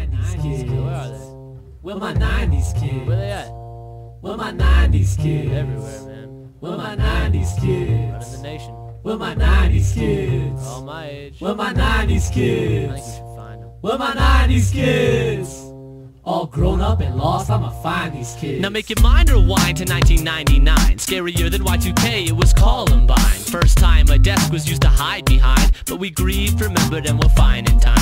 90s kids? Where are they? Where my 90s kids? Where they at? Where my 90s kids? Everywhere, man. Where my 90s kids? Running the nation. Where my 90s kids? All my age. Where my 90s I kids? think we should find them. Where my 90s kids? All grown up and lost, I'ma find these kids. Now make your mind rewind to 1999. Scarier than Y2K, it was Columbine. First time a desk was used to hide behind, but we grieved, remembered, and were fine in time.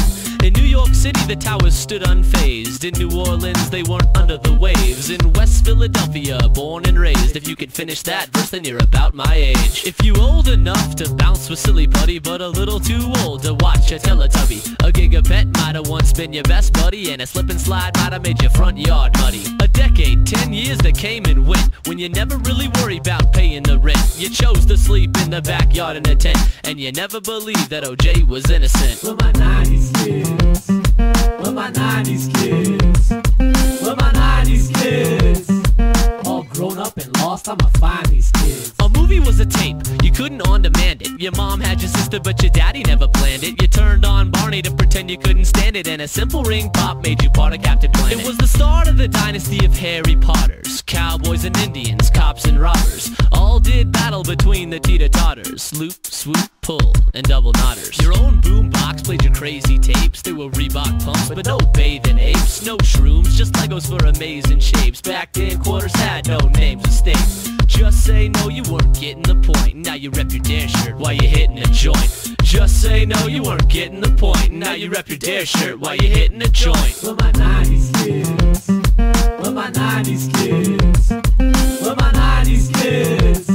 In New York City, the towers stood unfazed. In New Orleans, they weren't under the waves. In West Philadelphia, born and raised. If you could finish that verse, then you're about my age. If you old enough to bounce with silly putty, but a little too old to watch a Teletubby. A gigapet might have once been your best buddy, and a slip and slide might have made your front yard muddy. A decade, 10 years that came and went, when you never really worried about paying the rent. You chose to sleep in the backyard in a tent, and you never believed that OJ was innocent. Where my 90s kids? Where my 90s kids? Where my 90s kids? All grown up and lost, I'ma find these kids. A movie was a tape, you couldn't on-demand it. Your mom had your sister, but your daddy never planned it. You turned on Barney to pretend you couldn't stand it, and a simple ring pop made you part of Captain Planet. It was the start of the dynasty of Harry Potters. Cowboys and Indians, cops and robbers, all did battle between the teeter-totters. Loop, swoop, pull, and double knotters. Your own boombox played your crazy tapes. There were Reebok pumps, but no bathing apes. No shrooms, just Legos for amazing shapes. Back then, quarters had no names or states. Just say no, you weren't getting the point. Now you rep your Dare shirt while you're hitting a joint. Just say no, you weren't getting the point. Now you rep your Dare shirt while you're hitting a joint. Where my 90s kids? Where my 90s kids? Where my 90s kids?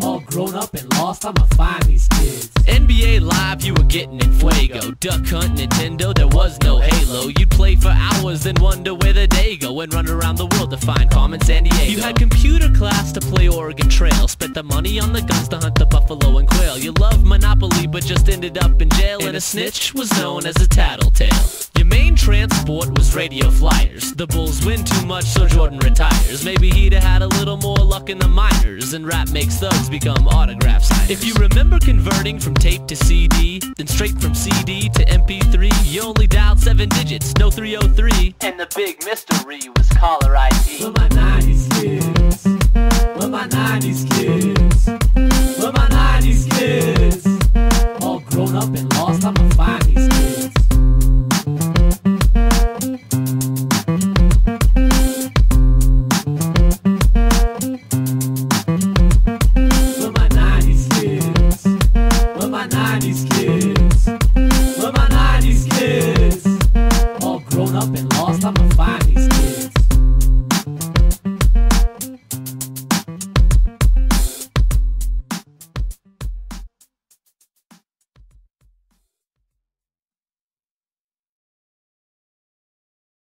All grown up and lost, I'ma find these kids. NBA Live, you were getting in Fuego. Duck Hunt, Nintendo, there was no Halo. You'd play for hours, then wonder where the day go, and run around the world to find Carmen Sandiego. You had computer class to play Oregon Trail, spent the money on the guns to hunt the buffalo and quail. You loved Monopoly, but just ended up in jail, and a snitch was known as a tattletale. Your main transport was radio flyers. The Bulls win too much, so Jordan retires. Maybe he'd have had a little more luck in the minors, and rap makes thugs become autograph signers. If you remember converting from tape to CD, then straight from CD to MP3, you only dialed 7 digits, no 303. And the big mystery was caller ID. Where my 90s kids? Where my 90s kids? Where my 90s kids? All grown up and lost, I'ma find these kids. Where my 90s kids? Where my 90s kids? Where my 90s kids? All grown up and